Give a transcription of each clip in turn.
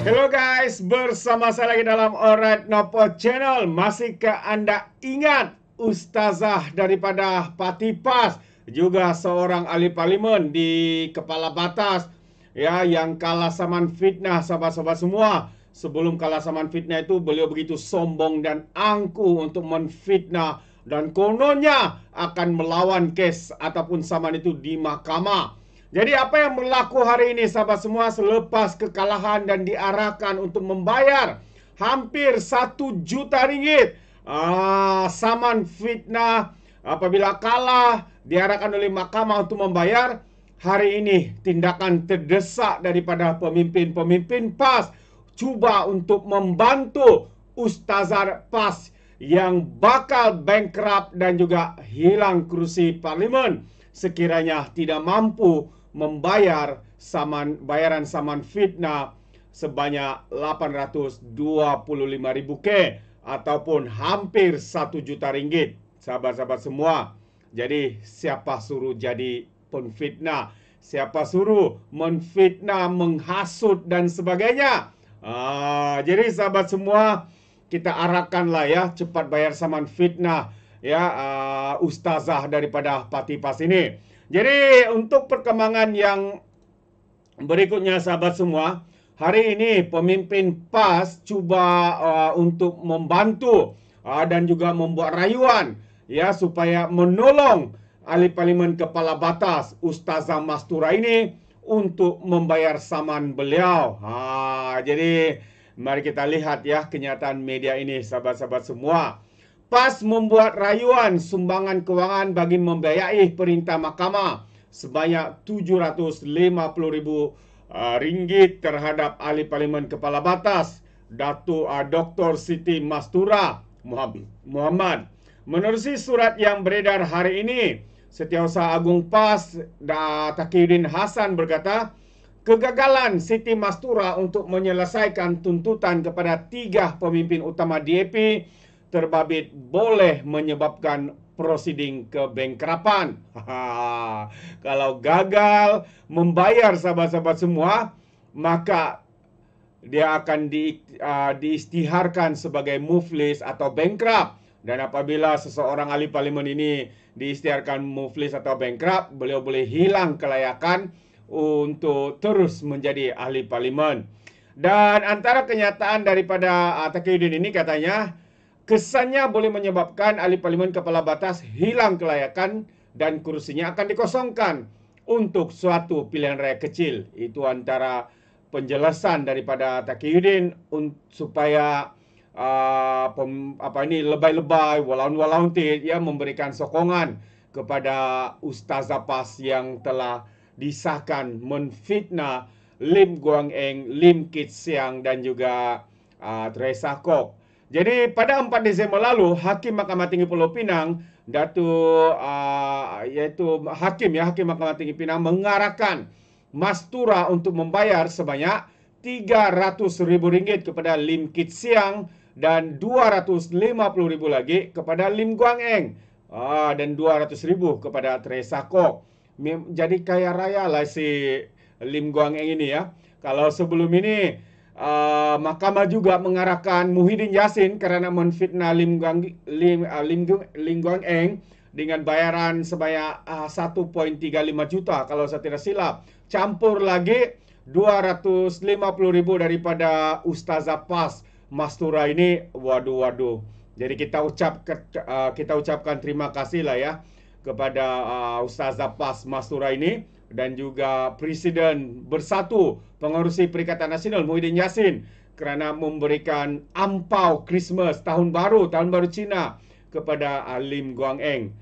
Hello guys, bersama saya lagi dalam Alright Nopo Channel. Masihkah Anda ingat Ustazah daripada Parti PAS, juga seorang ahli parlimen di Kepala Batas, ya, yang kalah saman fitnah sahabat-sahabat semua. Sebelum kalah saman fitnah itu, beliau begitu sombong dan angkuh untuk menfitnah dan kononnya akan melawan kes ataupun saman itu di mahkamah. Jadi apa yang berlaku hari ini sahabat semua, selepas kekalahan dan diarahkan untuk membayar hampir 1 juta ringgit saman fitnah apabila kalah, diarahkan oleh mahkamah untuk membayar. Hari ini tindakan terdesak daripada pemimpin-pemimpin PAS cuba untuk membantu Ustazah PAS yang bakal bankrupt dan juga hilang kerusi parlimen sekiranya tidak mampu membayar bayaran saman fitnah sebanyak 825,000 ataupun hampir 1 juta ringgit, sahabat-sahabat semua. Jadi siapa suruh jadi penfitnah? Siapa suruh menfitnah, menghasut dan sebagainya? Jadi sahabat semua, kita arahkanlah ya cepat bayar saman fitnah ya ustazah daripada Parti PAS ini. Jadi untuk perkembangan yang berikutnya sahabat semua, hari ini pemimpin PAS cuba untuk membantu dan juga membuat rayuan ya supaya menolong ahli parlimen Kepala Batas Ustazah Mastura ini untuk membayar saman beliau. Jadi mari kita lihat ya kenyataan media ini sahabat-sahabat semua. PAS membuat rayuan sumbangan kewangan bagi membiayai perintah mahkamah sebanyak 750,000 ringgit terhadap ahli parlimen Kepala Batas Dr. Siti Mastura Muhammad. Menerusi surat yang beredar hari ini, Setiausaha Agung PAS Taqiyuddin Hasan berkata, kegagalan Siti Mastura untuk menyelesaikan tuntutan kepada 3 pemimpin utama DAP terbabit boleh menyebabkan prosiding kebankrapan. Kalau gagal membayar sahabat-sahabat semua, maka dia akan diisytiharkan sebagai muflis atau bankrupt. Dan apabila seseorang ahli parlimen ini diisytiharkan muflis atau bankrupt, beliau boleh hilang kelayakan untuk terus menjadi ahli parlimen. Dan antara kenyataan daripada Taqiyuddin ini katanya, kesannya boleh menyebabkan ahli parlimen Kepala Batas hilang kelayakan dan kursinya akan dikosongkan untuk suatu pilihan raya kecil. Itu antara penjelasan daripada Taqiyuddin supaya lebay-lebay, walaun-walaun ya memberikan sokongan kepada Ustazah PAS yang telah disahkan menfitnah Lim Guang Eng, Lim Kit Siang dan juga Teresa Kok. Jadi pada 4 Disember lalu, Hakim Mahkamah Tinggi Pulau Pinang, Hakim Mahkamah Tinggi Pinang mengarahkan Mastura untuk membayar sebanyak 300,000 ringgit kepada Lim Kit Siang dan 250,000 lagi kepada Lim Guang Eng dan 200,000 kepada Teresa Kok. Jadi kaya raya lah si Lim Guang Eng ini ya. Kalau sebelum ini mahkamah juga mengarahkan Muhyiddin Yassin kerana menfitnah Lim Guang Eng dengan bayaran sebanyak 1.35 juta kalau saya tidak silap. Campur lagi 250,000 daripada Ustazah PAS Mastura ini. Waduh. Jadi kita ucapkan terima kasih lah ya kepada Ustazah PAS Mastura ini dan juga Presiden Bersatu Pengerusi Perikatan Nasional Muhyiddin Yassin kerana memberikan ampau Christmas tahun baru Cina kepada Lim Guang Eng.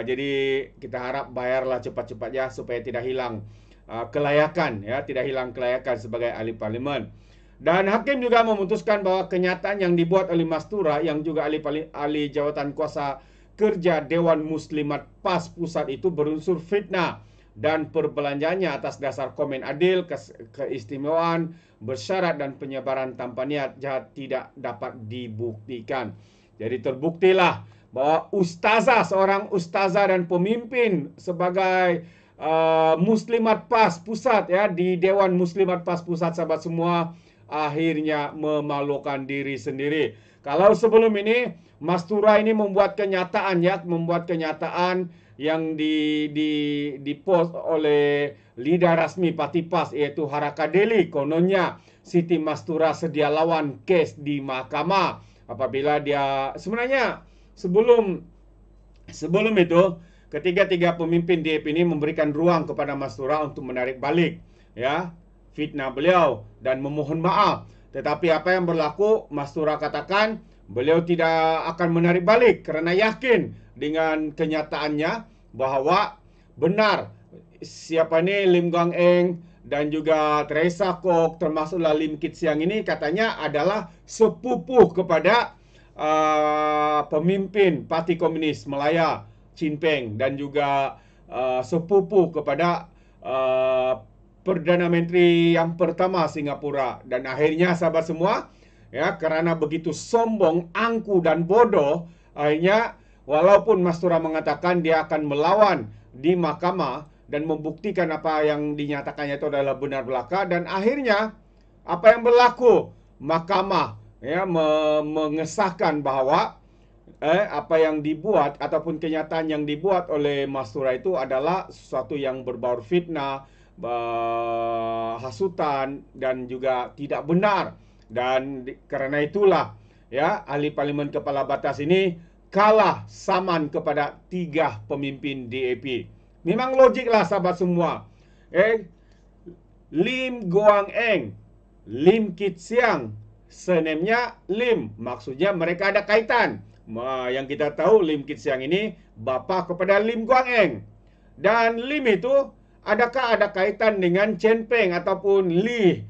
Jadi kita harap bayarlah cepat-cepat ya supaya tidak hilang kelayakan ya, tidak hilang kelayakan sebagai ahli parlimen. Dan hakim juga memutuskan bahawa kenyataan yang dibuat oleh Mastura yang juga ahli jawatan kuasa kerja Dewan Muslimat PAS Pusat itu berunsur fitnah dan perbelanjaannya atas dasar komen adil, keistimewaan, bersyarat dan penyebaran tanpa niat jahat tidak dapat dibuktikan. Jadi terbuktilah bahwa seorang ustazah dan pemimpin sebagai Muslimat PAS Pusat ya, di Dewan Muslimat PAS Pusat sahabat semua, akhirnya memalukan diri sendiri. Kalau sebelum ini Mastura ini membuat kenyataan yang dipost oleh lider rasmi Parti PAS, iaitu Haraka Delhi. Kononnya Siti Mastura sedia lawan kes di mahkamah apabila dia sebenarnya sebelum itu ketiga pemimpin DAP ini memberikan ruang kepada Mastura untuk menarik balik fitnah beliau dan memohon maaf. Tetapi apa yang berlaku, Mastura katakan beliau tidak akan menarik balik kerana yakin dengan kenyataannya bahawa benar siapa ni Lim Guang Eng dan juga Teresa Kok, termasuklah Lim Kit Siang ini katanya adalah sepupu kepada pemimpin Parti Komunis Malaya Chin Peng dan juga sepupu kepada Perdana Menteri yang pertama Singapura. Dan akhirnya sahabat semua, kerana begitu sombong, angku dan bodoh, akhirnya walaupun Mastura mengatakan dia akan melawan di mahkamah dan membuktikan apa yang dinyatakannya itu adalah benar belaka, dan akhirnya apa yang berlaku, mahkamah mengesahkan bahawa apa yang dibuat ataupun kenyataan yang dibuat oleh Mastura itu adalah sesuatu yang berbaur fitnah, hasutan dan juga tidak benar. Dan kerana itulah ahli parlimen kepala batas ini kalah saman kepada 3 pemimpin DAP. Memang logiklah sahabat semua. Lim Guang Eng, Lim Kit Siang, surname-nya Lim, maksudnya mereka ada kaitan. Yang kita tahu Lim Kit Siang ini bapa kepada Lim Guang Eng. Dan Lim itu adakah ada kaitan dengan Chen Peng ataupun Lee?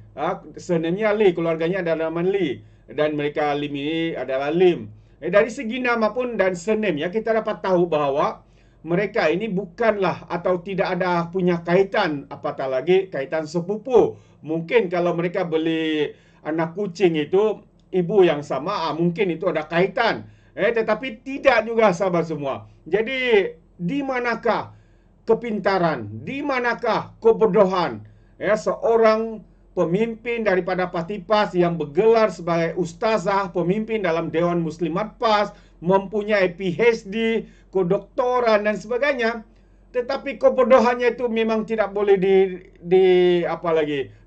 Surname-nya Lee, keluarganya adalah nama Lee. Dan mereka Lim ini adalah Lim. Dari segi nama pun dan surname kita dapat tahu bahawa mereka ini bukanlah atau tidak ada punya kaitan, apatah lagi kaitan sepupu. Mungkin kalau mereka beli anak kucing itu ibu yang sama, mungkin itu ada kaitan. Tetapi tidak juga sahabat semua. Jadi di manakah kepintaran, di manakah kebodohan seorang pemimpin daripada Parti PAS yang bergelar sebagai ustazah, pemimpin dalam Dewan Muslimat PAS, mempunyai PhD, kedoktoran dan sebagainya, tetapi kebodohannya itu memang tidak boleh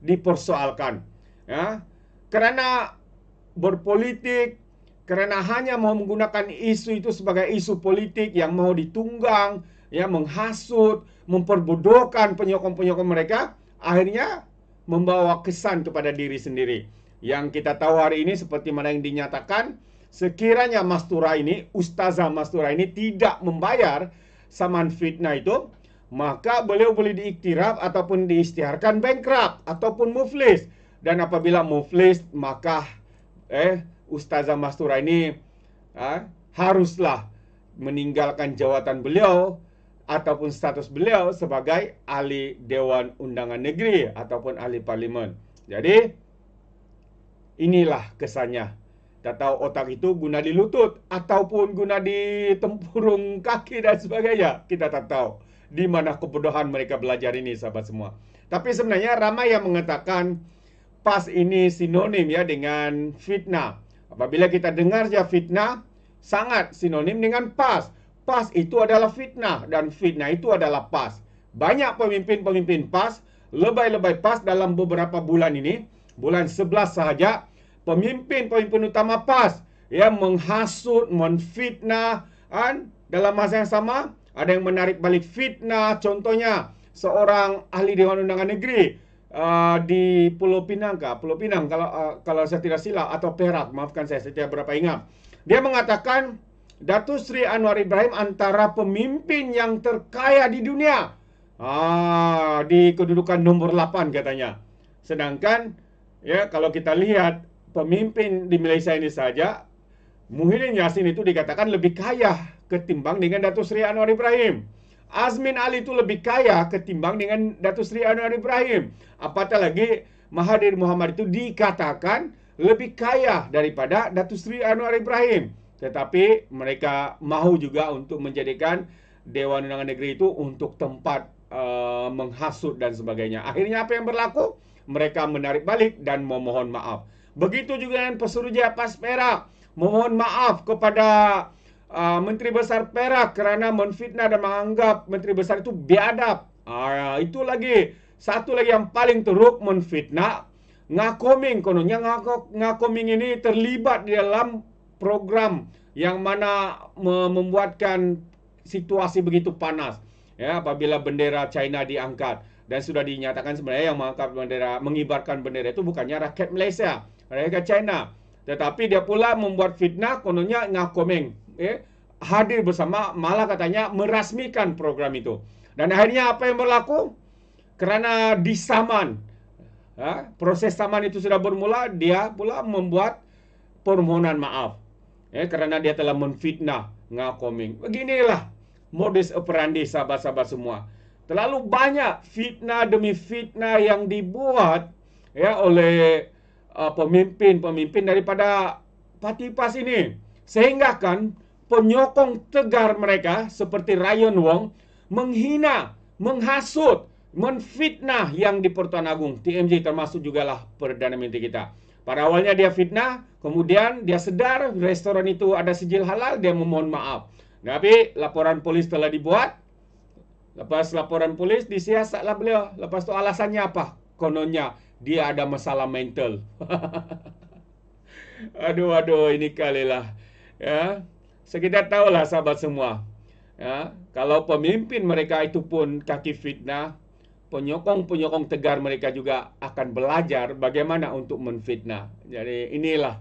dipersoalkan. Kerana berpolitik, kerana hanya mau menggunakan isu itu sebagai isu politik yang mau ditunggang, menghasut, memperbodohkan penyokong-penyokong mereka, akhirnya membawa kesan kepada diri sendiri. Yang kita tahu hari ini seperti mana yang dinyatakan, sekiranya Mastura ini, Ustazah Mastura ini tidak membayar saman fitnah itu, maka beliau boleh diiktiraf ataupun diisytiharkan bankrupt ataupun muflis. Dan apabila muflis, maka Ustazah Mastura ini haruslah meninggalkan jawatan beliau ataupun status beliau sebagai ahli Dewan Undangan Negeri ataupun ahli parlimen. Jadi inilah kesannya. Tak tahu otak itu guna di lutut ataupun guna di tempurung kaki dan sebagainya. Kita tak tahu di mana kebodohan mereka belajar ini sahabat semua. Tapi sebenarnya ramai yang mengatakan PAS ini sinonim dengan fitnah. Apabila kita dengar fitnah, sangat sinonim dengan PAS. PAS itu adalah fitnah dan fitnah itu adalah PAS. Banyak pemimpin-pemimpin PAS, lebay-lebay PAS dalam beberapa bulan ini, bulan 11 sahaja, pemimpin-pemimpin utama PAS yang menghasut, menfitnah, dalam masa yang sama ada yang menarik balik fitnah. Contohnya seorang ahli Dewan Undangan Negeri di Pulau Pinang kalau saya tidak silap, atau Perak, maafkan saya tidak berapa ingat. Dia mengatakan Datuk Seri Anwar Ibrahim antara pemimpin yang terkaya di dunia, di kedudukan nombor 8 katanya. Sedangkan kalau kita lihat pemimpin di Malaysia ini saja, Muhyiddin Yassin itu dikatakan lebih kaya ketimbang dengan Datuk Seri Anwar Ibrahim. Azmin Ali itu lebih kaya ketimbang dengan Datuk Seri Anwar Ibrahim. Apatah lagi Mahathir Mohamad itu dikatakan lebih kaya daripada Datuk Seri Anwar Ibrahim. Tetapi mereka mahu juga untuk menjadikan Dewan Undangan Negeri itu untuk tempat menghasut dan sebagainya. Akhirnya apa yang berlaku? mereka menarik balik dan memohon maaf. Begitu juga dengan Pesuruhjaya PAS Perak, memohon maaf kepada Menteri Besar Perak kerana menfitnah dan menganggap Menteri Besar itu biadab. Itu lagi, satu lagi yang paling teruk, menfitnah. Ngakoming, kononnya Ngakoming ini terlibat di dalam program yang mana membuatkan situasi begitu panas. Ya, apabila bendera China diangkat, dan sudah dinyatakan sebenarnya yang mengangkat bendera, mengibarkan bendera itu bukannya rakyat Malaysia, rakyat China, tetapi dia pula membuat fitnah, kononnya Ngakoming hadir bersama, malah katanya merasmikan program itu. Dan akhirnya apa yang berlaku? Kerana disaman, proses saman itu sudah bermula, dia pula membuat permohonan maaf kerana dia telah menfitnah Ngakoming. Beginilah modus operandi sahabat-sahabat semua. Terlalu banyak fitnah demi fitnah yang dibuat oleh pemimpin-pemimpin daripada parti PAS ini, sehingga kan penyokong tegar mereka seperti Ryan Wong menghina, menghasut, menfitnah yang di Pertuan Agong TMJ, termasuk jugalah Perdana Menteri kita. Pada awalnya dia fitnah, kemudian dia sedar restoran itu ada sijil halal, dia memohon maaf. Tapi laporan polis telah dibuat. Lepas laporan polis, disiasatlah beliau. Lepas tu alasannya apa? Kononnya dia ada masalah mental. Aduh, ini kalilah. Ya, sekedar tahulah sahabat semua. Ya, kalau pemimpin mereka itu pun kaki fitnah, penyokong-penyokong tegar mereka juga akan belajar bagaimana untuk menfitnah. Jadi inilah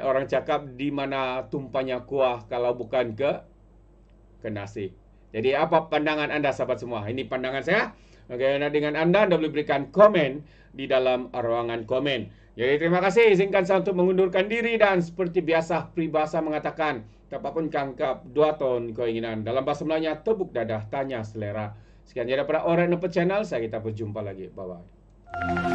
orang cakap, di mana tumpahnya kuah kalau bukan ke nasi. Jadi apa pandangan anda sahabat semua? Ini pandangan saya. Bagaimana dengan anda? Anda boleh berikan komen di dalam ruangan komen. Jadi terima kasih. Izinkan saya untuk mengundurkan diri, dan seperti biasa peribahasa mengatakan, tapapun kangkap 2 ton keinginan. Dalam bahasa Melayunya, tepuk dadah, tanya selera. Sekian daripada Alright Nampak Channel. Saya kita berjumpa lagi. Bye-bye.